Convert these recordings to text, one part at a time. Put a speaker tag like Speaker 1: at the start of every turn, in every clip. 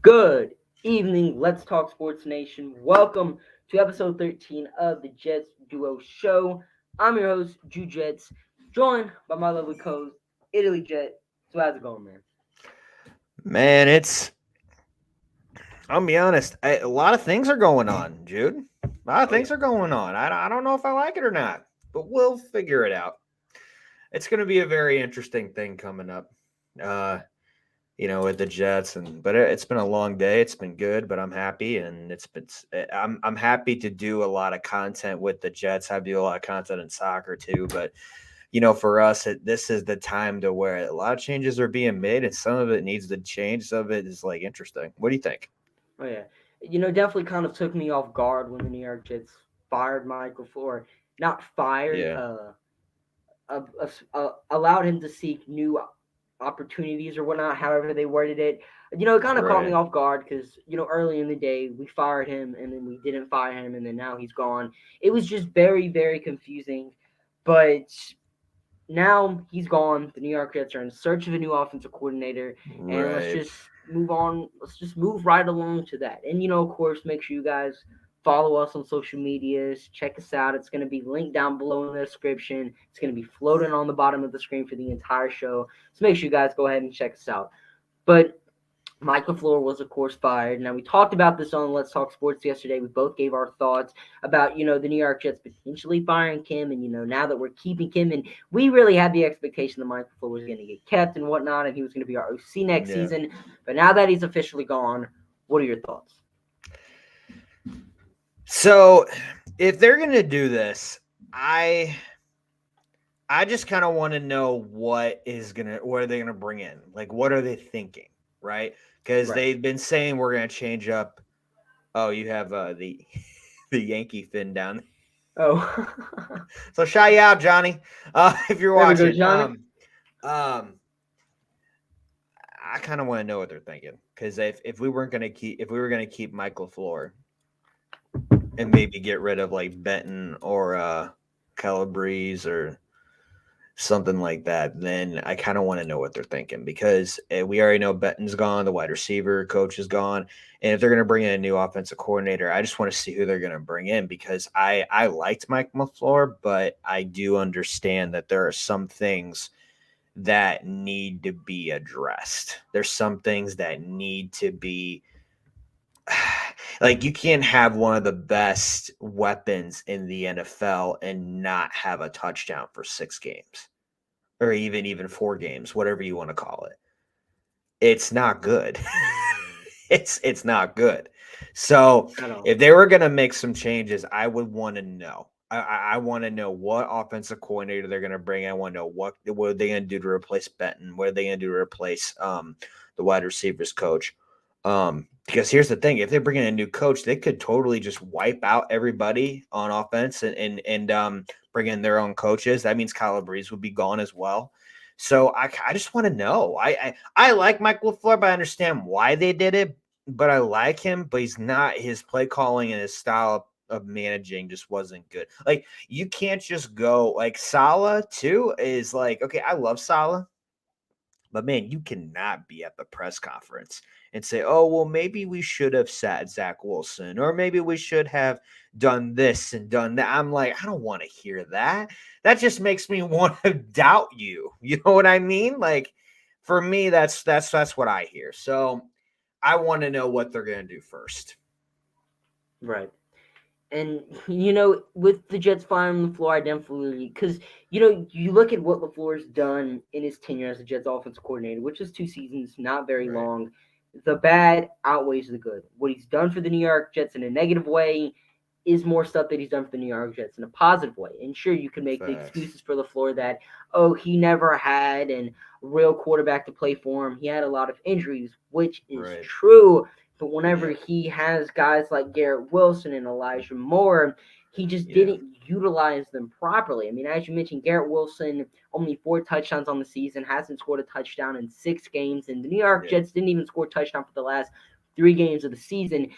Speaker 1: Good evening, Let's Talk Sports Nation. Welcome to episode 13 of the Jets Duo Show. I'm your host, Jude Jets, joined by my lovely co-host, Italy Jet. So how's it going, man?
Speaker 2: Man, I'll be honest, a lot of things are going on, Jude. A lot of
Speaker 1: Oh yeah.
Speaker 2: things are going on. I don't know if I like it or not, but we'll figure it out. It's going to be a very interesting thing coming up, uh, with the Jets. It's been a long day. It's been good, but I'm happy, and I'm happy to do a lot of content with the Jets. I do a lot of content in soccer too, but for us, this is the time to where a lot of changes are being made, and some of it needs to change. Some of it is like interesting. What do you think?
Speaker 1: Oh yeah. Definitely kind of took me off guard when the New York Jets fired Michael Floor. Not fired,
Speaker 2: Yeah.
Speaker 1: allowed him to seek new opportunities or whatnot, however they worded it. It kind of caught me
Speaker 2: Right.
Speaker 1: off guard because, early in the day we fired him and then we didn't fire him and then now he's gone. It was just very, very confusing. But now he's gone. The New York Jets are in search of a new offensive coordinator, and let's
Speaker 2: Right.
Speaker 1: just move on. Let's just move right along to that. And of course, make sure you guys follow us on social medias. Check us out. It's going to be linked down below in the description. It's going to be floating on the bottom of the screen for the entire show. So make sure you guys go ahead and check us out. But Mike LaFluer was, of course, fired. Now, we talked about this on Let's Talk Sports yesterday. We both gave our thoughts about, the New York Jets potentially firing Kim. And, now that we're keeping Kim, and we really had the expectation that Mike LaFleur was going to get kept and whatnot, and he was going to be our OC next
Speaker 2: Yeah.
Speaker 1: season. But now that he's officially gone, what are your thoughts?
Speaker 2: So if they're gonna do this, I I just kind of want to know what are they gonna bring in? Like what are they thinking, right? Because
Speaker 1: Right.
Speaker 2: they've been saying we're gonna change up. Oh, you have the the Yankee fin down.
Speaker 1: Oh,
Speaker 2: So shout you out, Johnny. If you're
Speaker 1: there we go,
Speaker 2: watching.
Speaker 1: Johnny.
Speaker 2: Um I kind of want to know what they're thinking. Because if we were gonna keep Michael Floor and maybe get rid of like Benton or Calabrese or something like that, then I kind of want to know what they're thinking because we already know Benton's gone, the wide receiver coach is gone, and if they're going to bring in a new offensive coordinator, I just want to see who they're going to bring in because I liked Mike LaFleur, but I do understand that there are some things that need to be addressed. There's some things that need to be like you can't have one of the best weapons in the NFL and not have a touchdown for 6 games or even 4 games, whatever you want to call it. It's not good. It's not good. So
Speaker 1: At all.
Speaker 2: if they were gonna make some changes, I would want to know. I want to know what offensive coordinator they're going to bring. I want to know what are they going to do to replace Benton. What are they going to do to replace the wide receivers coach? Because here's the thing: if they bring in a new coach, they could totally just wipe out everybody on offense and bring in their own coaches. That means Calabrese would be gone as well. So I just want to know. I like Mike LaFleur, but I understand why they did it. But I like him, but he's not. His play calling and his style of managing just wasn't good. Like you can't just go like Salah too is like okay. I love Salah. But man, you cannot be at the press conference and say, oh, well, maybe we should have sat Zach Wilson, or maybe we should have done this and done that. I'm like, I don't want to hear that. That just makes me want to doubt you. You know what I mean? Like, for me, that's what I hear. So I want to know what they're gonna do first.
Speaker 1: Right. And with the Jets firing LaFleur, I definitely because you look at what LaFleur's done in his tenure as the Jets offensive coordinator, which is 2 seasons, not very
Speaker 2: Right.
Speaker 1: long. The bad outweighs the good. What he's done for the New York Jets in a negative way is more stuff that he's done for the New York Jets in a positive way. And sure, you can make the
Speaker 2: Facts.
Speaker 1: excuses for LaFleur that he never had a real quarterback to play for him. He had a lot of injuries, which is
Speaker 2: Right.
Speaker 1: true. But whenever
Speaker 2: Yeah.
Speaker 1: he has guys like Garrett Wilson and Elijah Moore, he just
Speaker 2: Yeah.
Speaker 1: didn't utilize them properly. I mean, as you mentioned, Garrett Wilson only 4 touchdowns on the season, hasn't scored a touchdown in 6 games, and the New York
Speaker 2: Yeah.
Speaker 1: Jets didn't even score a touchdown for the last 3 games of the season.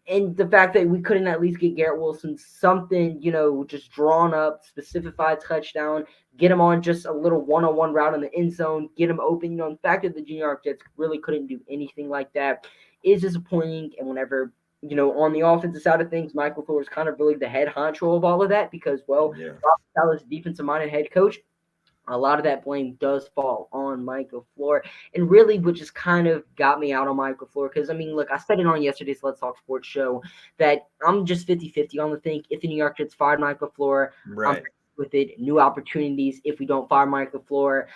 Speaker 1: And the fact that we couldn't at least get Garrett Wilson something, just drawn up, specified touchdown, get him on just a little one-on-one route in the end zone, get him open. The fact that the New York Jets really couldn't do anything like that is disappointing. And whenever, on the offensive side of things, Michael LaFluer is kind of really the head honcho of all of that because, well,
Speaker 2: Yeah.
Speaker 1: Rob Saleh's defensive-minded head coach. A lot of that blame does fall on Michael LaFleur. And really what just kind of got me out on Michael LaFleur, because, I mean, look, I said it on yesterday's Let's Talk Sports show that I'm just 50-50 on the thing. If the New York Jets fired Michael LaFleur, I'm
Speaker 2: Right.
Speaker 1: with it. New opportunities if we don't fire Michael LaFleur.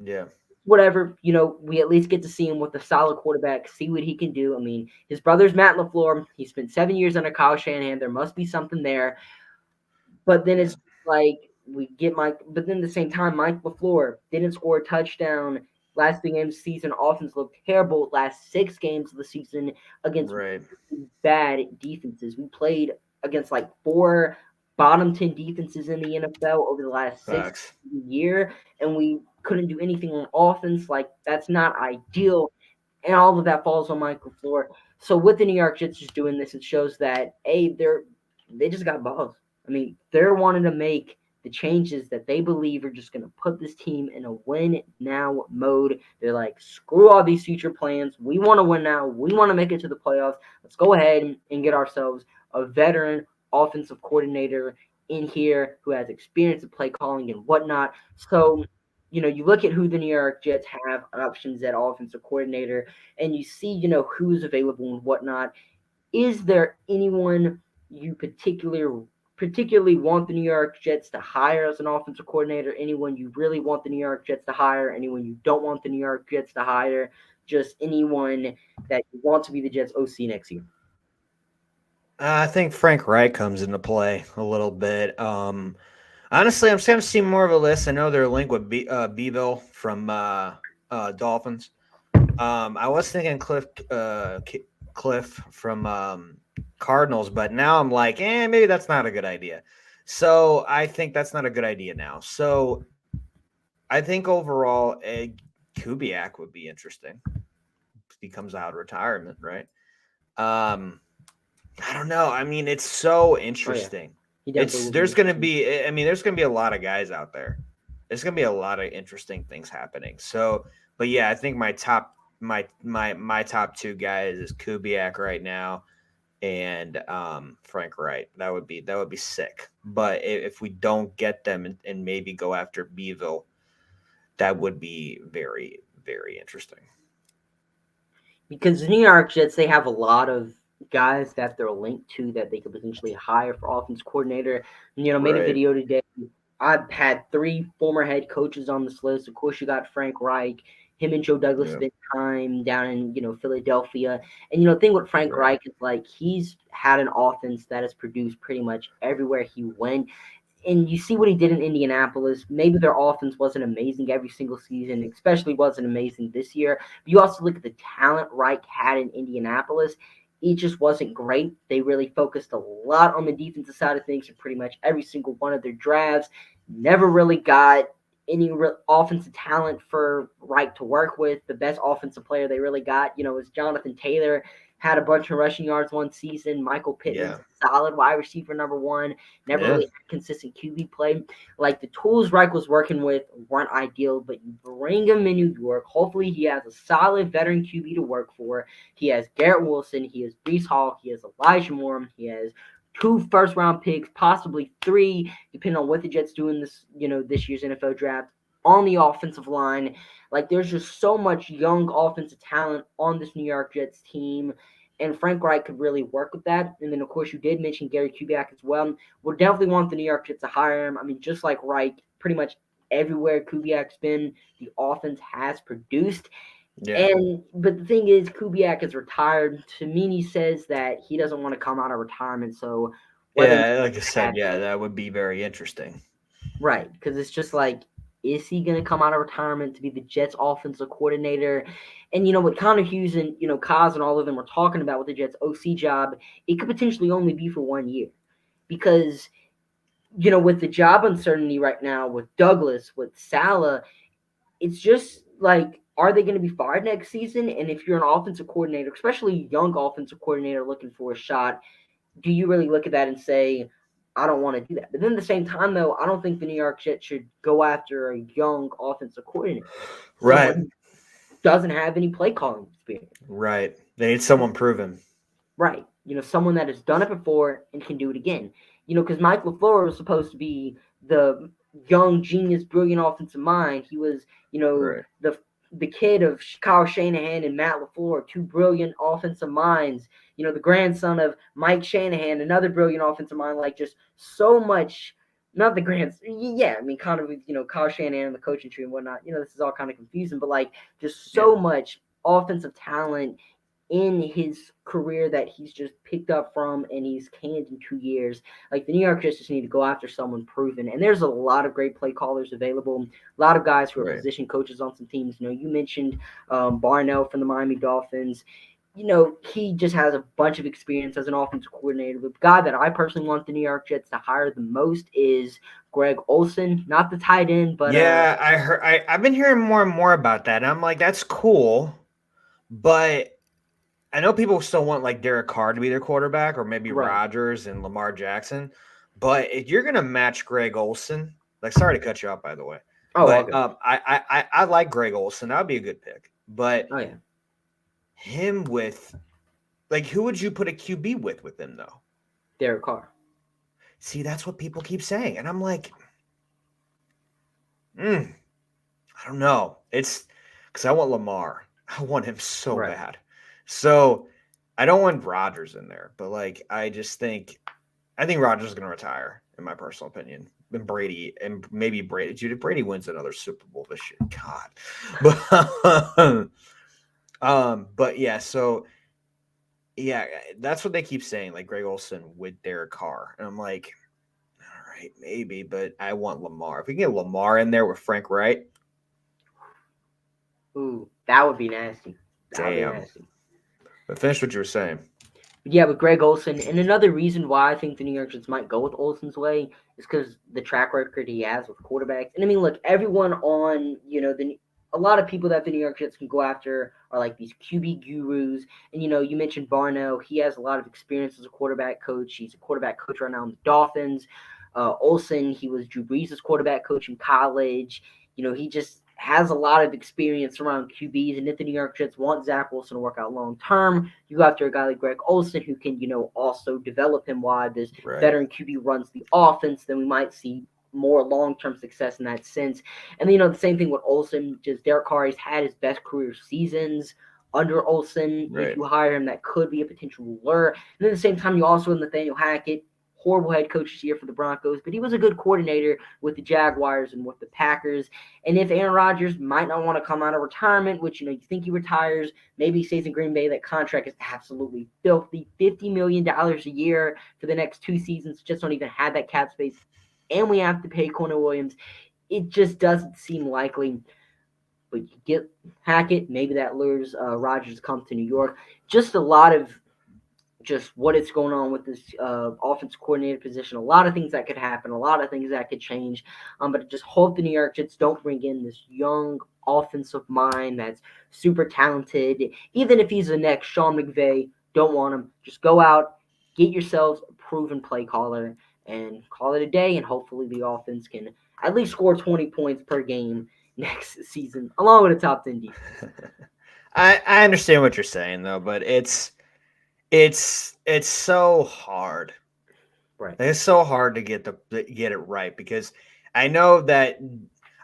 Speaker 2: Yeah.
Speaker 1: Whatever, we at least get to see him with a solid quarterback, see what he can do. I mean, his brother's Matt LaFleur. He spent 7 years under Kyle Shanahan. There must be something there. But then
Speaker 2: Yeah.
Speaker 1: it's like we get Mike, but then at the same time, Mike LaFleur didn't score a touchdown last 3 games of the season. Offense looked terrible last 6 games of the season against
Speaker 2: Right.
Speaker 1: bad defenses. We played against like 4 bottom 10 defenses in the NFL over the last six
Speaker 2: Facts.
Speaker 1: year, and we couldn't do anything on offense. Like that's not ideal, and all of that falls on Mike LaFleur. So with the New York Jets just doing this, it shows that they just got balls. I mean, they're wanting to make the changes that they believe are just going to put this team in a win now mode. They're like, screw all these future plans. We want to win now. We want to make it to the playoffs. Let's go ahead and get ourselves a veteran offensive coordinator in here who has experience of play calling and whatnot. So, you look at who the New York Jets have options at offensive coordinator, and you see, who's available and whatnot. Is there anyone you particularly want the New York Jets to hire as an offensive coordinator? Anyone you really want the New York Jets to hire? Anyone you don't want the New York Jets to hire? Just anyone that you want to be the Jets OC next year?
Speaker 2: I think Frank Reich comes into play a little bit. Honestly, I'm starting to see more of a list. I know they're linked with Beeville from Dolphins. I was thinking Cliff from Cardinals, but now I'm like, maybe that's not a good idea. So I think that's not a good idea now. So I think overall, Kubiak would be interesting. He comes out of retirement, right? I don't know. I mean, it's so
Speaker 1: Oh yeah,
Speaker 2: interesting.
Speaker 1: he definitely will be
Speaker 2: There's gonna
Speaker 1: interesting.
Speaker 2: be. I mean, there's gonna be a lot of guys out there. There's gonna be a lot of interesting things happening. So, but yeah, I think my top two guys is Kubiak right now and Frank Wright. That would be sick. But if we don't get them and maybe go after Beeville, that would be very very interesting.
Speaker 1: Because the New York Jets, they have a lot of guys that they're linked to that they could potentially hire for offense coordinator. Made a
Speaker 2: Right.
Speaker 1: video today. I've had 3 former head coaches on this list. Of course, you got Frank Reich. Him and Joe Douglas
Speaker 2: Yeah.
Speaker 1: spent time down in Philadelphia. And the thing with Frank
Speaker 2: Right.
Speaker 1: Reich is like he's had an offense that has produced pretty much everywhere he went. And you see what he did in Indianapolis. Maybe their offense wasn't amazing every single season, especially wasn't amazing this year. But you also look at the talent Reich had in Indianapolis. It just wasn't great. They really focused a lot on the defensive side of things in pretty much every single one of their drafts. Never really got any offensive talent for Reich to work with. The best offensive player they really got, was Jonathan Taylor. Had a bunch of rushing yards one season. Michael Pittman's
Speaker 2: Yeah.
Speaker 1: solid wide receiver number one. Never
Speaker 2: Yeah.
Speaker 1: really had consistent QB play. Like the tools Reich was working with weren't ideal, but you bring him in New York. Hopefully, he has a solid veteran QB to work for. He has Garrett Wilson. He has Brees Hall. He has Elijah Moore. He has 2 first-round picks, possibly 3, depending on what the Jets do in this year's NFL draft. On the offensive line, like there's just so much young offensive talent on this New York Jets team, and Frank Reich could really work with that. And then, of course, you did mention Gary Kubiak as well. We'll definitely want the New York Jets to hire him. I mean, just like Reich, pretty much everywhere Kubiak's been, the offense has produced.
Speaker 2: Yeah.
Speaker 1: But the thing is, Kubiak is retired. Tamini says that he doesn't want to come out of retirement. So whether
Speaker 2: Yeah. Like I
Speaker 1: that
Speaker 2: said, yeah, that would be very interesting.
Speaker 1: right, because it's just like, is he going to come out of retirement to be the Jets offensive coordinator? And what Connor Hughes and Kaz and all of them were talking about with the Jets OC job, it could potentially only be for 1 year, because with the job uncertainty right now with Douglas, with Salah, it's just like, are they going to be fired next season? And if you're an offensive coordinator, especially a young offensive coordinator looking for a shot, do you really look at that and say, I don't want to do that? But then at the same time, though, I don't think the New York Jets should go after a young offensive coordinator, someone
Speaker 2: Right.
Speaker 1: who doesn't have any play calling experience.
Speaker 2: Right. They need someone proven.
Speaker 1: Right. Someone that has done it before and can do it again. Because Mike LaFluer was supposed to be the young genius, brilliant offensive mind. He was,
Speaker 2: Right.
Speaker 1: the kid of Kyle Shanahan and Matt LaFleur, two brilliant offensive minds. The grandson of Mike Shanahan, another brilliant offensive mind. Like just so much. Not the grandson. Yeah, I mean, kind of Kyle Shanahan and the coaching tree and whatnot. This is all kind of confusing, but like just so much offensive talent in his career that he's just picked up from and he's canned in 2 years. Like the New York Jets just need to go after someone proven. And there's a lot of great play callers available. A lot of guys who are position coaches on some teams. You mentioned Barnell from the Miami Dolphins. He just has a bunch of experience as an offensive coordinator. The guy that I personally want the New York Jets to hire the most is Greg Olsen, not the tight end, but
Speaker 2: yeah, I heard. I've been hearing more and more about that. And I'm like, that's cool, but I know people still want like Derek Carr to be their quarterback, or maybe Rodgers and Lamar Jackson. But if you're gonna match Greg Olsen, like, sorry to cut you off, by the way. But I like Greg Olsen. That would be a good pick. But him with, like, who would you put a QB with him though?
Speaker 1: Derek Carr.
Speaker 2: See, that's what people keep saying, and I'm like, I don't know. It's because I want Lamar. I want him so bad. So I don't want Rodgers in there, but like I think Rodgers is going to retire, in my personal opinion. And Brady, and maybe Brady. Jude, if Brady wins another Super Bowl this year, God. But yeah, so yeah, that's what they keep saying, like Greg Olsen with Derek Carr, and I'm like, all right, maybe, but I want Lamar. If we can get Lamar in there with Frank Wright,
Speaker 1: ooh, that would be nasty. That would be nasty.
Speaker 2: But finish what you were saying.
Speaker 1: Yeah, with Greg Olsen, and another reason why I think the New York Jets might go with Olsen's way is because the track record he has with quarterbacks. And I mean, look, everyone on a lot of people that the New York Jets can go after are like these QB gurus. And you mentioned Barno; he has a lot of experience as a quarterback coach. He's a quarterback coach right now in the Dolphins. Olsen, he was Drew Brees' quarterback coach in college. He just has a lot of experience around QBs, and if the New York Jets want Zach Wilson to work out long term, you go after a guy like Greg Olsen who can, also develop him while this veteran QB runs the offense. Then we might see more long-term success in that sense. And the same thing with Olsen. Just Derek Carr, he's had his best career seasons under Olsen. If you hire him, that could be a potential lure. And at the same time, you also have Nathaniel Hackett. Horrible head coach this year for the Broncos, but he was a good coordinator with the Jaguars and with the Packers. And if Aaron Rodgers might not want to come out of retirement, which, you think he retires, maybe he stays in Green Bay, that contract is absolutely filthy. $50 million a year for the next 2 seasons. Just don't even have that cap space. And we have to pay Cornell Williams. It just doesn't seem likely. But you get Hackett, maybe that lures Rodgers to come to New York. Just a lot of just what is going on with this offensive coordinator position. A lot of things that could happen, a lot of things that could change. But I just hope the New York Jets don't bring in this young offensive mind that's super talented. Even if he's the next Sean McVay, don't want him. Just go out, get yourselves a proven play caller, and call it a day. And hopefully the offense can at least score 20 points per game next season, along with a top 10 defense.
Speaker 2: I understand what you're saying, though, but it's so hard.
Speaker 1: Right.
Speaker 2: It's so hard to get it right, because I know that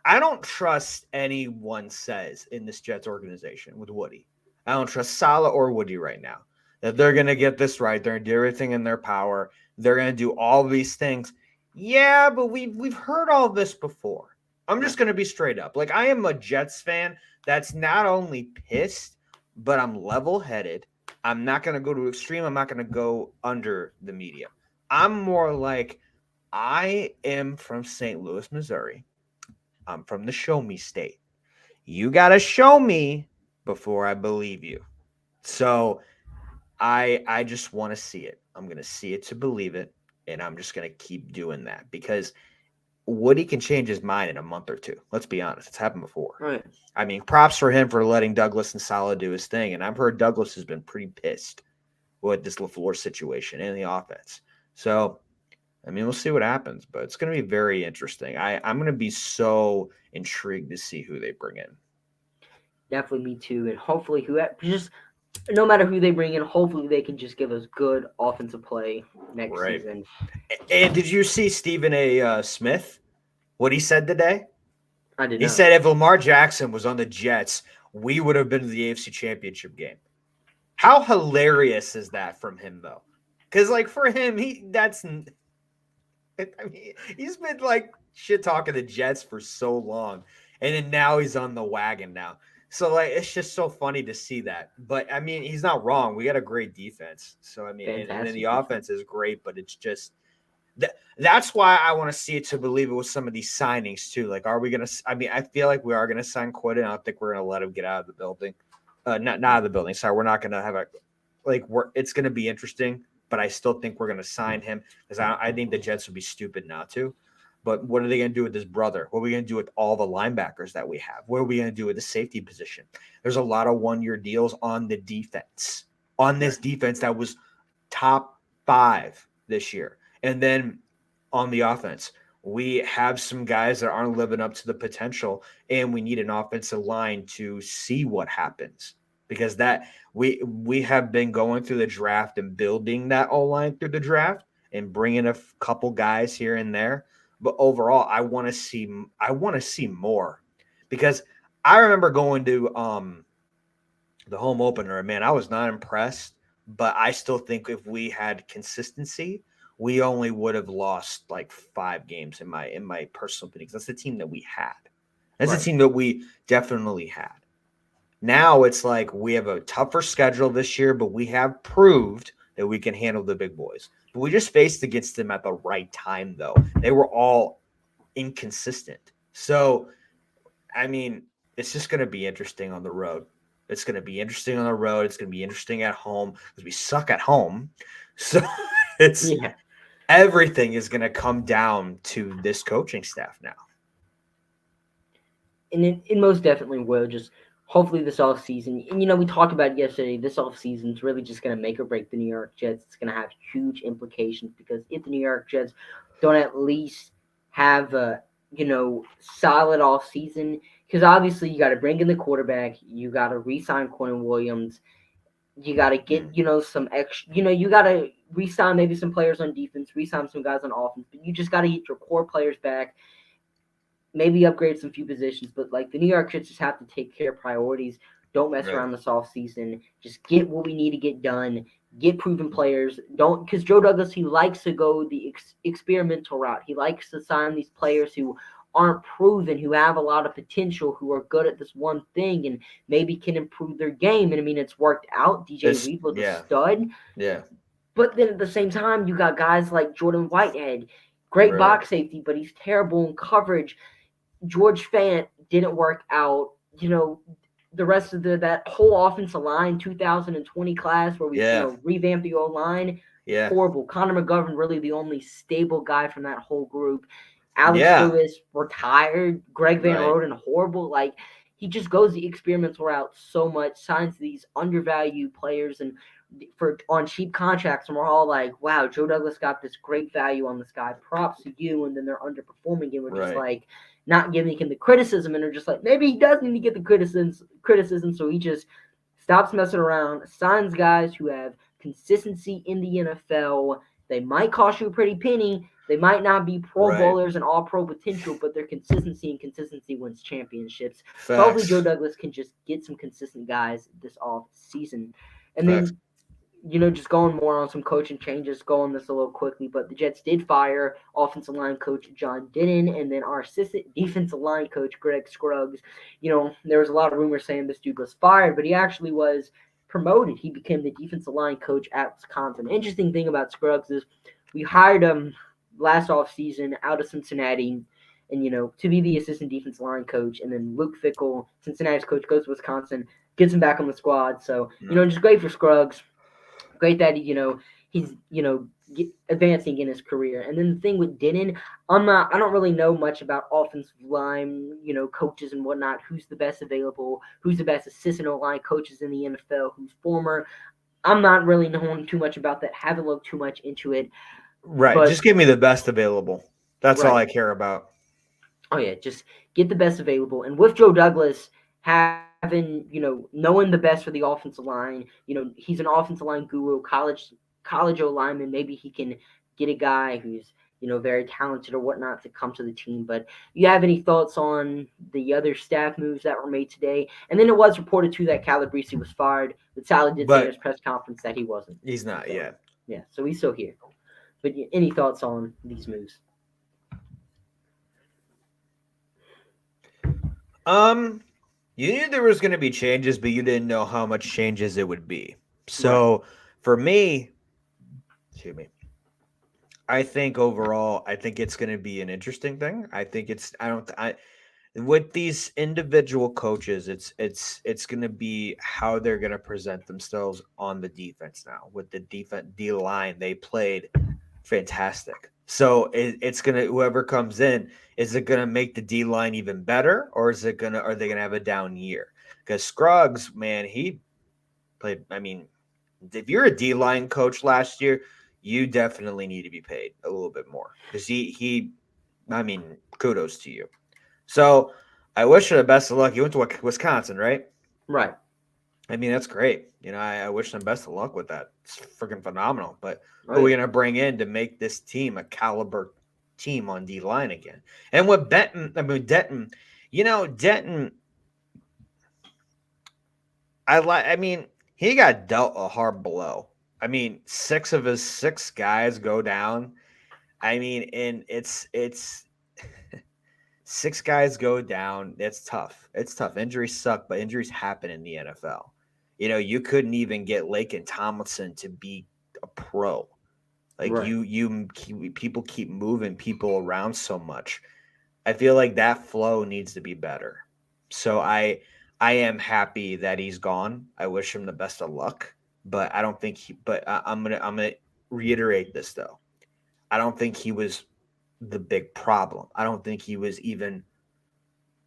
Speaker 2: I don't trust anyone says in this Jets organization with Woody. I don't trust Saleh or Woody right now that they're going to get this right. They're going to do everything in their power. They're going to do all these things. Yeah, but we've heard all this before. I'm just going to be straight up. Like, I am a Jets fan that's not only pissed, but I'm level-headed. I'm not going to go to extreme. I'm not going to go under the media. I'm more like, I am from St. Louis, Missouri. I'm from the show me state. You got to show me before I believe you. So I just want to see it. I'm going to see it to believe it. And I'm just going to keep doing that, because Woody can change his mind in a month or two. Let's be honest. It's happened before.
Speaker 1: Right.
Speaker 2: I mean, props for him for letting Douglas and Saleh do his thing. And I've heard Douglas has been pretty pissed with this LaFluer situation in the offense. So, I mean, we'll see what happens, but it's going to be very interesting. I'm going to be so intrigued to see who they bring in.
Speaker 1: Definitely me too. And hopefully, no matter who they bring in, hopefully they can just give us good offensive play next season.
Speaker 2: And did you see Stephen A. Smith? What he said today?
Speaker 1: I did
Speaker 2: He
Speaker 1: not.
Speaker 2: said if Lamar Jackson was on the Jets, we would have been to the AFC Championship game. How hilarious is that from him, though? Because, like, for him, he's been, like, shit talking the Jets for so long. And then now he's on the wagon now. So, like, it's just so funny to see that. But, I mean, he's not wrong. We got a great defense. So, I mean, and then the offense is great, but it's just that's why I want to see it to believe it with some of these signings, too. Like, are we going to – I mean, I feel like we are going to sign Quinn. I don't think we're going to let him get out of the building. Not out of the building. Sorry, we're not going to have it's going to be interesting, but I still think we're going to sign him because I think the Jets would be stupid not to. But what are they going to do with his brother? What are we going to do with all the linebackers that we have? What are we going to do with the safety position? There's a lot of one-year deals on the defense, on this defense that was top 5 this year. And then on the offense, we have some guys that aren't living up to the potential, and we need an offensive line to see what happens. Because that we have been going through the draft and building that O-line through the draft and bringing a couple guys here and there. But overall, I want to see more, because I remember going to the home opener, and man, I was not impressed. But I still think if we had consistency, we only would have lost like 5 games in my personal opinion. That's the team that we had. That's the team that we definitely had. Now it's like we have a tougher schedule this year, but we have proved that we can handle the big boys. But we just faced against them at the right time, though. They were all inconsistent. So, I mean, it's just going to be interesting on the road. It's going to be interesting on the road. It's going to be interesting at home because we suck at home. So everything is going to come down to this coaching staff now.
Speaker 1: And it most definitely will. Just hopefully this offseason, and we talked about it yesterday, this offseason is really just going to make or break the New York Jets. It's going to have huge implications, because if the New York Jets don't at least have a solid offseason, because obviously you got to bring in the quarterback, you got to re-sign Quinn Williams, you got to get some extra, you got to re-sign maybe some players on defense, re-sign some guys on offense, but you just got to get your core players back. Maybe upgrade some few positions, but like the New York Jets just have to take care of priorities. Don't mess around this offseason. Just get what we need to get done. Get proven players. Don't, because Joe Douglas, he likes to go the experimental route. He likes to sign these players who aren't proven, who have a lot of potential, who are good at this one thing and maybe can improve their game. And I mean, it's worked out. DJ Reed was a stud.
Speaker 2: Yeah.
Speaker 1: But then at the same time, you got guys like Jordan Whitehead, great box safety, but he's terrible in coverage. George Fant didn't work out. The rest of that whole offensive line, 2020 class where we revamped the O-line, horrible. Connor McGovern, really the only stable guy from that whole group. Alex Lewis retired. Greg Van Roten, horrible. Like, he just goes the experimental route so much, signs these undervalued players and on cheap contracts, and we're all like, wow, Joe Douglas got this great value on this guy. Props to you. And then they're underperforming, and we're just like not giving him the criticism, and they're just like, maybe he does need to get the criticism, so he just stops messing around, signs guys who have consistency in the NFL. They might cost you a pretty penny. They might not be pro bowlers and all pro potential, but their consistency wins championships. So hopefully Joe Douglas can just get some consistent guys this off season. And then, just going more on some coaching changes, going this a little quickly, but the Jets did fire offensive line coach John Dennon, and then our assistant defensive line coach Greg Scruggs. There was a lot of rumors saying this dude was fired, but he actually was promoted. He became the defensive line coach at Wisconsin. The interesting thing about Scruggs is we hired him last offseason out of Cincinnati, and, to be the assistant defensive line coach, and then Luke Fickell, Cincinnati's coach, goes to Wisconsin, gets him back on the squad. So, just great for Scruggs. Great that he's advancing in his career. And then the thing with Denon, I don't really know much about offensive line, coaches and whatnot. Who's the best available? Who's the best assistant line coaches in the NFL? Who's former? I'm not really knowing too much about that. Haven't looked too much into it.
Speaker 2: Right.
Speaker 1: But
Speaker 2: Just give me the best available. That's all
Speaker 1: right.
Speaker 2: I care about.
Speaker 1: Oh yeah, just get the best available. And with Joe Douglas having, knowing the best for the offensive line, he's an offensive line guru, college O lineman. Maybe he can get a guy who's, very talented or whatnot to come to the team. But you have any thoughts on the other staff moves that were made today? And then it was reported too that Calabrese was fired, but Sally did say in his
Speaker 2: But
Speaker 1: press conference that he wasn't.
Speaker 2: he's not
Speaker 1: So
Speaker 2: yet.
Speaker 1: yeah, so he's still here. But any thoughts on these moves?
Speaker 2: You knew there was going to be changes, but you didn't know how much changes it would be.
Speaker 1: Right.
Speaker 2: So for me, excuse me, I think overall, I think it's going to be an interesting thing. I think it's I with these individual coaches, it's going to be how they're going to present themselves on the defense now. With the defense D line, they played fantastic. So it's gonna whoever comes in, is it gonna make the D line even better, or are they gonna have a down year? Because Scruggs, man, he played. I mean, if you're a D line coach last year, you definitely need to be paid a little bit more because he, I mean, kudos to you. So I wish him the best of luck. He went to Wisconsin, right?
Speaker 1: Right.
Speaker 2: I mean, that's great. I wish them best of luck with that. It's freaking phenomenal. But
Speaker 1: Oh
Speaker 2: who are we
Speaker 1: yeah.
Speaker 2: going to bring in to make this team a caliber team on D line again? And with Denton, Denton, I mean, he got dealt a hard blow. I mean, six of his six guys go down. I mean, and it's six guys go down. It's tough. It's tough. Injuries suck, but injuries happen in the NFL. You couldn't even get Lake and Tomlinson to be a pro. Like
Speaker 1: Right.
Speaker 2: people keep moving people around so much. I feel like that flow needs to be better. So I am happy that he's gone. I wish him the best of luck, but I don't think he. But I'm gonna reiterate this though. I don't think he was the big problem. I don't think he was even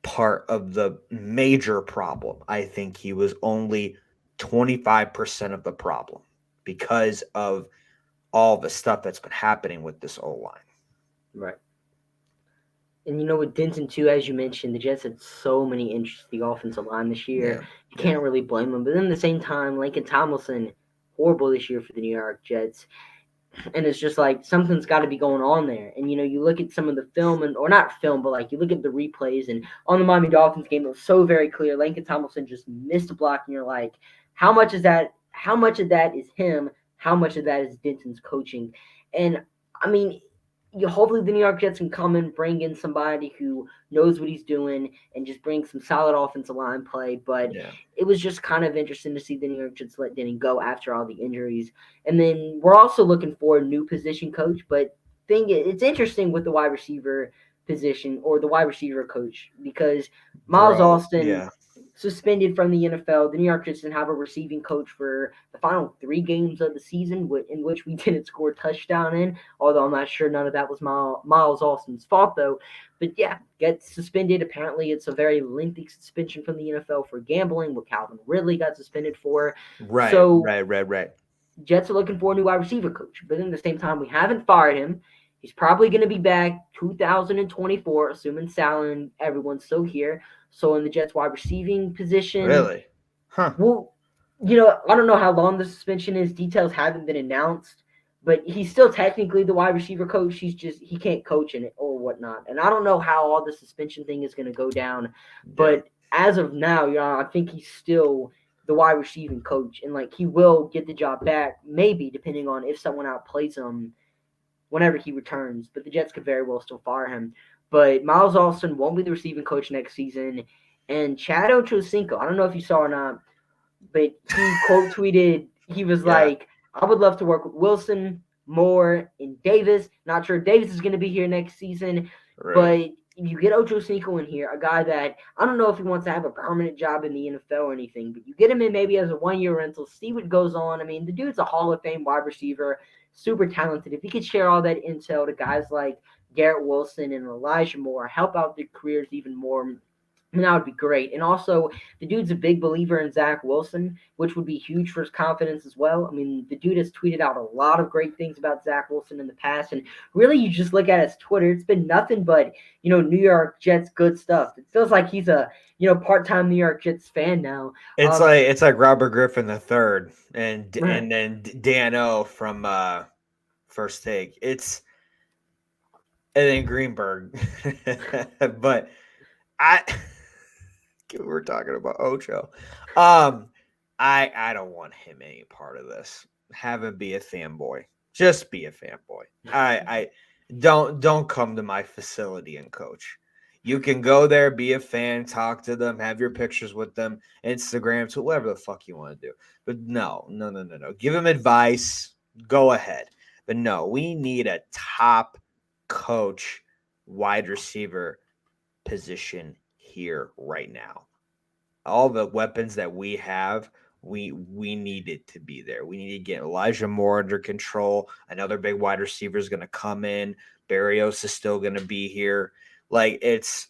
Speaker 2: part of the major problem. I think he was only 25% of the problem because of all the stuff that's been happening with this O line.
Speaker 1: Right. And with Denton too, as you mentioned, the Jets had so many injuries to the offensive line this year.
Speaker 2: Yeah.
Speaker 1: You
Speaker 2: Yeah.
Speaker 1: can't really blame them. But then at the same time, Lincoln Tomlinson, horrible this year for the New York Jets. And it's just like something's got to be going on there. And you look at some of the film or not film, but like you look at the replays and on the Miami Dolphins game, it was so very clear. Lincoln Tomlinson just missed a block, and you're like, how much is that? How much of that is him? How much of that is Denton's coaching? And I mean, hopefully the New York Jets can come and bring in somebody who knows what he's doing and just bring some solid offensive line play. But
Speaker 2: Yeah.
Speaker 1: it was just kind of interesting to see the New York Jets let Denton go after all the injuries. And then we're also looking for a new position coach. But it's interesting with the wide receiver position or the wide receiver coach because Miles
Speaker 2: Bro.
Speaker 1: Austin
Speaker 2: Yeah.
Speaker 1: suspended from the NFL. The New York Jets didn't have a receiving coach for the final 3 games of the season, in which we didn't score a touchdown in. Although I'm not sure none of that was Miles Austin's fault, though. But yeah, gets suspended. Apparently, it's a very lengthy suspension from the NFL for gambling, what Calvin Ridley got suspended for.
Speaker 2: Right.
Speaker 1: So
Speaker 2: Right.
Speaker 1: Jets are looking for a new wide receiver coach. But at the same time, we haven't fired him. He's probably going to be back 2024, assuming Sal and everyone's still here. So in the Jets wide receiving position,
Speaker 2: Really? Huh.
Speaker 1: well, I don't know how long the suspension is. Details haven't been announced, but he's still technically the wide receiver coach. He can't coach in it or whatnot. And I don't know how all the suspension thing is going to go down.
Speaker 2: Yeah.
Speaker 1: But as of now, I think he's still the wide receiving coach, and like he will get the job back, maybe depending on if someone outplays him whenever he returns. But the Jets could very well still fire him. But Miles Austin won't be the receiving coach next season. And Chad Ochocinco, I don't know if you saw or not, but he quote tweeted, he was
Speaker 2: Yeah.
Speaker 1: like, I would love to work with Wilson, Moore, and Davis. Not sure if Davis is going to be here next season,
Speaker 2: Right.
Speaker 1: but if you get Ocho Cinco in here, a guy that I don't know if he wants to have a permanent job in the NFL or anything, but you get him in maybe as a 1 year rental, see what goes on. I mean, the dude's a Hall of Fame wide receiver, super talented. If he could share all that intel to guys like Garrett Wilson and Elijah Moore, help out their careers even more, that would be great. And also, the dude's a big believer in Zach Wilson, which would be huge for his confidence as well. I mean, the dude has tweeted out a lot of great things about Zach Wilson in the past. And really, you just look at his Twitter, it's been nothing but, New York Jets good stuff. It feels like he's a, part-time New York Jets fan now.
Speaker 2: It's like Robert Griffin the third
Speaker 1: Right.
Speaker 2: and then Dan O from First Take. It's and then Greenberg. But I we're talking about Ocho. I don't want him any part of this. Have him be a fanboy. Just be a fanboy. I don't come to my facility and coach. You can go there, be a fan, talk to them, have your pictures with them, Instagram, to whatever the fuck you want to do. But no. Give him advice. Go ahead. But no, we need a top coach, wide receiver position here right now. All the weapons that we have, we need it to be there. We need to get Elijah Moore under control. Another big wide receiver is going to come in. Barrios is still going to be here. Like it's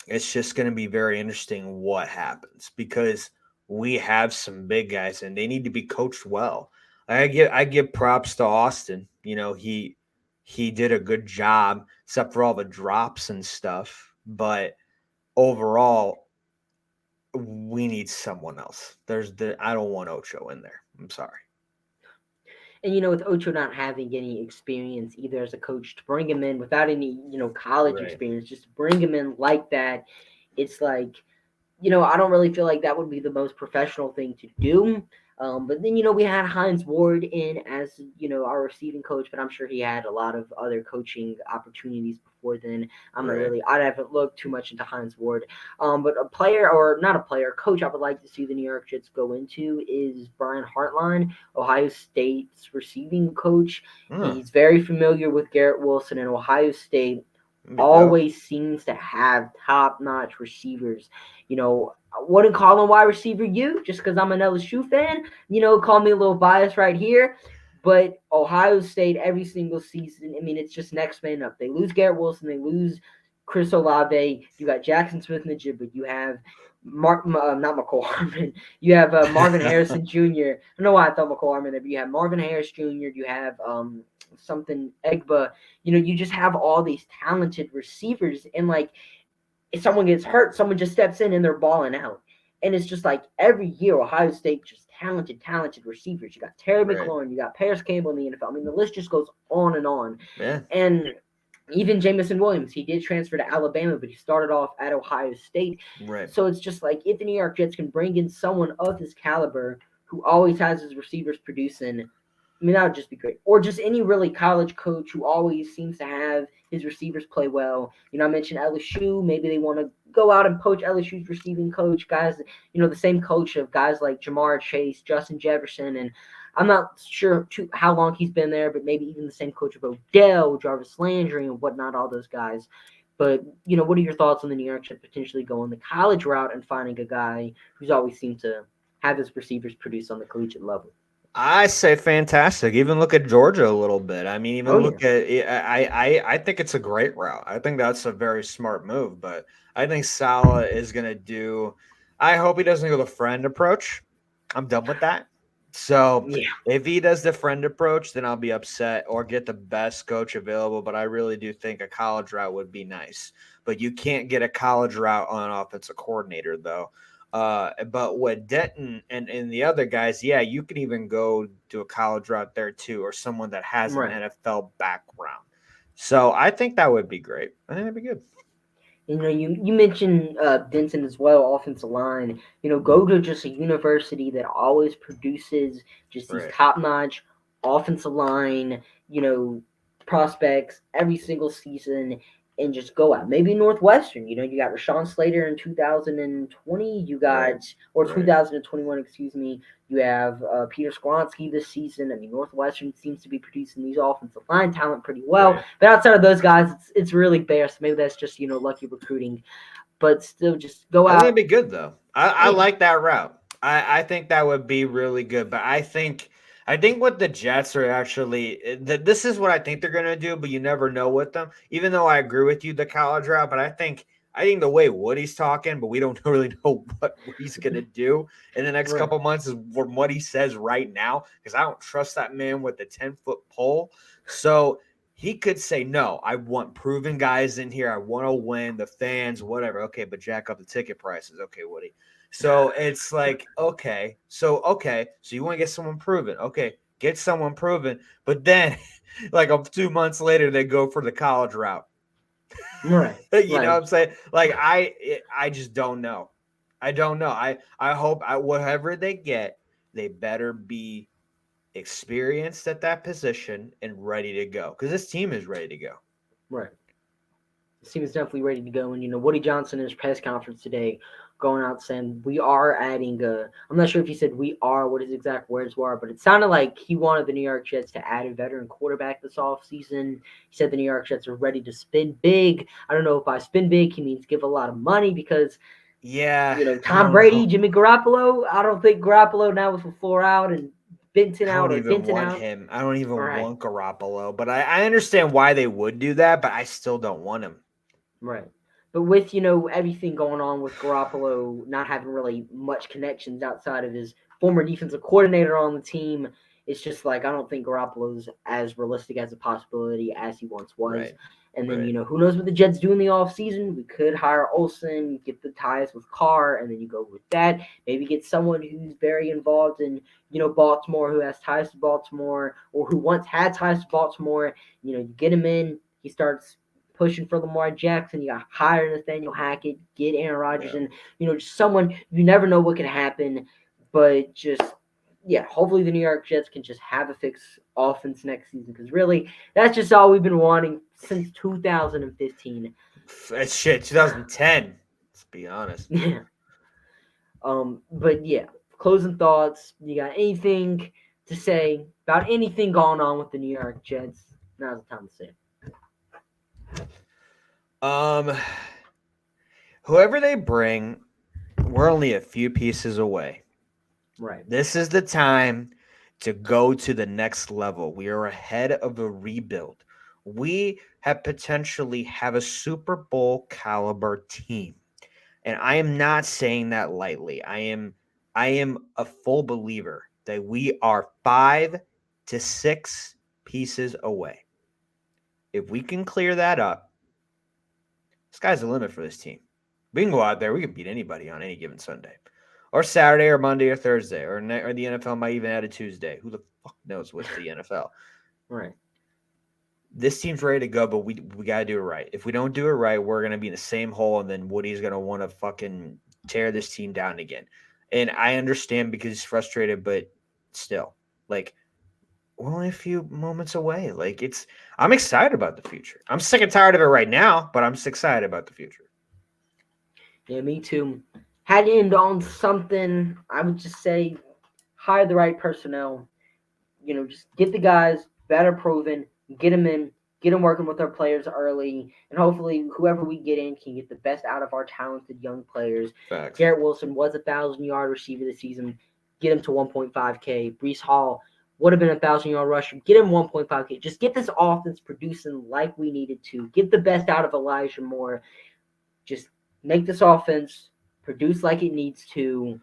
Speaker 2: just going to be very interesting what happens because we have some big guys and they need to be coached well. I give props to Austin. He did a good job except for all the drops and stuff, but overall we need someone else. I don't want Ocho in there. I'm sorry.
Speaker 1: And with Ocho not having any experience either as a coach, to bring him in without any college
Speaker 2: Right.
Speaker 1: experience, just to bring him in like that, it's like I don't really feel like that would be the most professional thing to do. But then, we had Hines Ward in as, our receiving coach, but I'm sure he had a lot of other coaching opportunities before then.
Speaker 2: Right.
Speaker 1: I haven't looked too much into Hines Ward. But a player, or not a player, coach I would like to see the New York Jets go into is Brian Hartline, Ohio State's receiving coach.
Speaker 2: Oh,
Speaker 1: He's very familiar with Garrett Wilson, and Ohio State
Speaker 2: that'd be dope.
Speaker 1: always seems to have top-notch receivers. I wouldn't call him wide receiver you just because I'm an LSU fan. Call me a little biased right here. But Ohio State every single season, I mean, it's just next man up. They lose Garrett Wilson, they lose Chris Olave. You got Jackson Smith-Njigba. You have not McCole Harmon. You have Marvin Harrison Jr. I don't know why I thought McCole Harmon there, but you have Marvin Harris Jr. You have something Egba. You just have all these talented receivers, and like if someone gets hurt, someone just steps in and they're balling out. And it's just like every year, Ohio State just talented receivers. You got Terry
Speaker 2: Right.
Speaker 1: McLaurin, you got Paris Campbell in the NFL. I mean, the list just goes on and on.
Speaker 2: Yeah.
Speaker 1: And even Jamison Williams, he did transfer to Alabama, but he started off at Ohio State.
Speaker 2: Right.
Speaker 1: So it's just like if the New York Jets can bring in someone of his caliber who always has his receivers producing, I mean, that would just be great. Or just any really college coach who always seems to have his receivers play well. I mentioned LSU. Maybe they want to go out and poach LSU's receiving coach, guys, the same coach of guys like Jamar Chase, Justin Jefferson, and I'm not sure how long he's been there, but maybe even the same coach of Odell, Jarvis Landry, and whatnot, all those guys. But, what are your thoughts on the New York Jets potentially going the college route and finding a guy who's always seemed to have his receivers produce on the collegiate level?
Speaker 2: I say fantastic. Even look at Georgia a little bit. I mean, even
Speaker 1: Oh, yeah.
Speaker 2: look at I think it's a great route. I think that's a very smart move. But I think Salah is gonna do. I hope he doesn't go the friend approach. I'm done with that. So
Speaker 1: Yeah.
Speaker 2: if he does the friend approach, then I'll be upset or get the best coach available. But I really do think a college route would be nice. But you can't get a college route on an offensive coordinator though. But with Denton and the other guys, yeah, you could even go to a college route there too, or someone that has an
Speaker 1: Right.
Speaker 2: NFL background. So I think that would be great. I think that'd be good.
Speaker 1: You mentioned Denton as well, offensive line. Go to just a university that always produces just these
Speaker 2: Right.
Speaker 1: top notch offensive line, prospects every single season. and just go out. Maybe Northwestern. You got Rashawn Slater in 2020. You got
Speaker 2: Right.
Speaker 1: or
Speaker 2: Right.
Speaker 1: 2021. Excuse me. You have Peter Skronsky this season. I mean, Northwestern seems to be producing these offensive line talent pretty well.
Speaker 2: Right.
Speaker 1: But outside of those guys, it's really bare. So maybe that's just lucky recruiting. But still, just go
Speaker 2: I think
Speaker 1: out.
Speaker 2: it'd be good though. I
Speaker 1: Yeah,
Speaker 2: like that route. I think that would be really good. But I think what the Jets are actually this is what I think they're gonna do, but you never know with them. Even though I agree with you, the college route, but I think the way Woody's talking, but we don't really know what he's gonna do in the next
Speaker 1: right,
Speaker 2: couple months is from what he says right now, because I don't trust that man with the 10-foot pole. So he could say, no, I want proven guys in here. I want to win, the fans, whatever. Okay, but jack up the ticket prices. Okay, Woody. So it's like, so you want to get someone proven. Okay, get someone proven. But then, like 2 months later, they go for the college route.
Speaker 1: right.
Speaker 2: You know what
Speaker 1: Like,
Speaker 2: I'm saying? Like I just don't know. I don't know. I hope whatever they get, they better be experienced at that position and ready to go, because this team is ready to go.
Speaker 1: right. The team is definitely ready to go. And Woody Johnson in his press conference today, going out saying we are adding. I'm not sure if he said we are, what his exact words were, but it sounded like he wanted the New York Jets to add a veteran quarterback this offseason. He said the New York Jets are ready to spend big. I don't know if by spend big he means give a lot of money, because
Speaker 2: Yeah, I
Speaker 1: Tom
Speaker 2: don't
Speaker 1: Brady,
Speaker 2: know.
Speaker 1: Jimmy Garoppolo. I don't think Garoppolo now with LaFluer out and Benton
Speaker 2: I
Speaker 1: out
Speaker 2: don't
Speaker 1: or
Speaker 2: even
Speaker 1: Denton
Speaker 2: want
Speaker 1: out.
Speaker 2: him. I don't
Speaker 1: All
Speaker 2: even
Speaker 1: right,
Speaker 2: want Garoppolo, but I understand why they would do that, but I still don't want him.
Speaker 1: right. But with everything going on with Garoppolo not having really much connections outside of his former defensive coordinator on the team, it's just like I don't think Garoppolo's as realistic as a possibility as he once was.
Speaker 2: Right.
Speaker 1: And then
Speaker 2: Right.
Speaker 1: who knows what the Jets do in the offseason? We could hire Olsen, get the ties with Carr, and then you go with that. Maybe get someone who's very involved in Baltimore, who has ties to Baltimore, or who once had ties to Baltimore. You get him in, he starts pushing for Lamar Jackson. You got hire Nathaniel Hackett, get Aaron Rodgers,
Speaker 2: Yeah.
Speaker 1: and just someone you never know what could happen. But just hopefully the New York Jets can just have a fixed offense next season, because really that's just all we've been wanting since 2015.
Speaker 2: That's shit. 2010. Let's be honest.
Speaker 1: Yeah. But closing thoughts. You got anything to say about anything going on with the New York Jets? Now's the time to say it.
Speaker 2: Um, whoever they bring, we're only a few pieces away.
Speaker 1: Right.
Speaker 2: This is the time to go to the next level. We are ahead of a rebuild. We have potentially have a Super Bowl caliber team. And I am not saying that lightly. I am a full believer that we are 5 to 6 pieces away. If we can clear that up, sky's the limit for this team. We can go out there. We can beat anybody on any given Sunday, or Saturday, or Monday, or Thursday, or the NFL might even add a Tuesday. Who the fuck knows with the NFL?
Speaker 1: Right.
Speaker 2: This team's ready to go, but we got to do it right. If we don't do it right, we're going to be in the same hole, and then Woody's going to want to fucking tear this team down again. And I understand because he's frustrated, but still, like, we're only a few moments away. Like, I'm excited about the future. I'm sick and tired of it right now, but I'm just excited about the future.
Speaker 1: Yeah, me too. Had to end on something. I would just say hire the right personnel. Just get the guys better proven, get them in, get them working with our players early, and hopefully whoever we get in can get the best out of our talented young players.
Speaker 2: Facts.
Speaker 1: Garrett Wilson was 1,000-yard receiver this season. Get him to 1.5K. Brees Hall would have been 1,000-yard rusher. Get him 1.5K. Just get this offense producing like we needed to. Get the best out of Elijah Moore. Just make this offense produce like it needs to,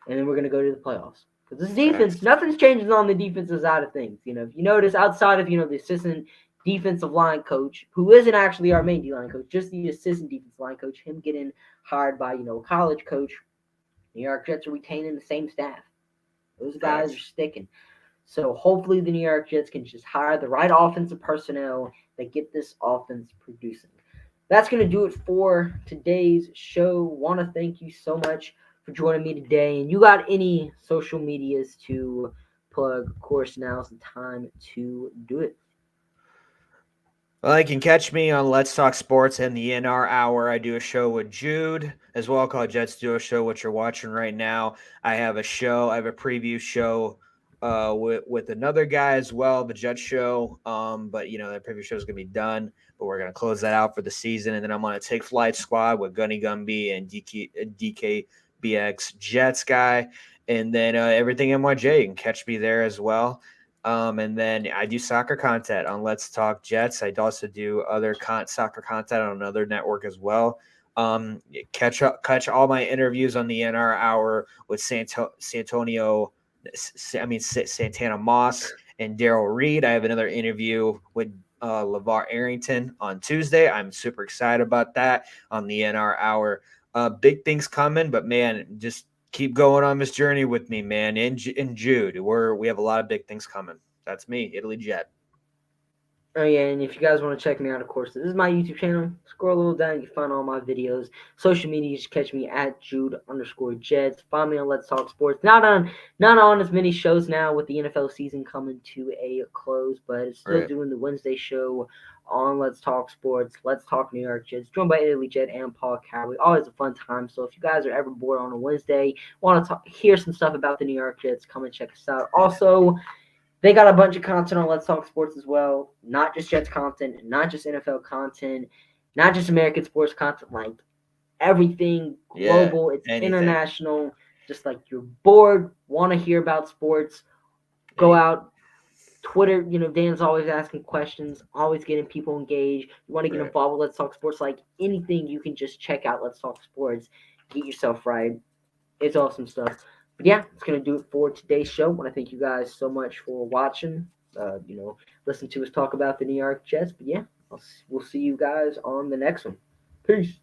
Speaker 1: and then we're going to go to the playoffs. Because this defense,
Speaker 2: Facts.
Speaker 1: nothing's changing on the defensive side of things. If you notice, outside of the assistant defensive line coach, who isn't actually our main D line coach, just the assistant defensive line coach, him getting hired by a college coach, New York Jets are retaining the same staff. Those guys are
Speaker 2: Facts.
Speaker 1: sticking. So hopefully the New York Jets can just hire the right offensive personnel that get this offense producing. That's going to do it for today's show. Want to thank you so much for joining me today. And you got any social medias to plug? Of course, now's the time to do it.
Speaker 2: Well, you can catch me on Let's Talk Sports in the NR Hour. I do a show with Jude as well called Jets Do a Show, which you're watching right now. I have a preview show with another guy as well, the Jets show. But that preview show is gonna be done, but we're gonna close that out for the season, and then I'm on a Take Flight Squad with Gunny Gumby and DKBX Jets guy, and then everything NYJ. You can catch me there as well. And then I do soccer content on Let's Talk Jets. I also do other soccer content on another network as well. Catch all my interviews on the NR Hour with Santana Moss and Daryl Reed. I have another interview with LeVar Arrington on Tuesday. I'm super excited about that on the NR Hour. Big things coming, but man, just keep going on this journey with me, man. And Jude, we have a lot of big things coming. That's me, Italy Jet.
Speaker 1: Oh yeah, and if you guys want to check me out, of course, this is my YouTube channel. Scroll a little down, you can find all my videos. Social media, you just catch me at Jude_Jets. Find me on Let's Talk Sports. Not on as many shows now with the NFL season coming to a close, but still doing the Wednesday show on Let's Talk Sports. Let's Talk New York Jets, joined by Italy Jet and Paul Cowley. Always a fun time. So if you guys are ever bored on a Wednesday, want to hear some stuff about the New York Jets, come and check us out. Also, they got a bunch of content on Let's Talk Sports as well. Not just Jets content, not just NFL content, not just American sports content, like everything global. It's anything. International. Just like you're bored, want to hear about sports, go out. Twitter, Dan's always asking questions, always getting people engaged. You want to get involved with Let's Talk Sports, like anything, you can just check out Let's Talk Sports. Get yourself right. It's awesome stuff. But yeah, it's going to do it for today's show. I want to thank you guys so much for watching. Listen to us talk about the New York Jets. But yeah, we'll see you guys on the next one. Peace.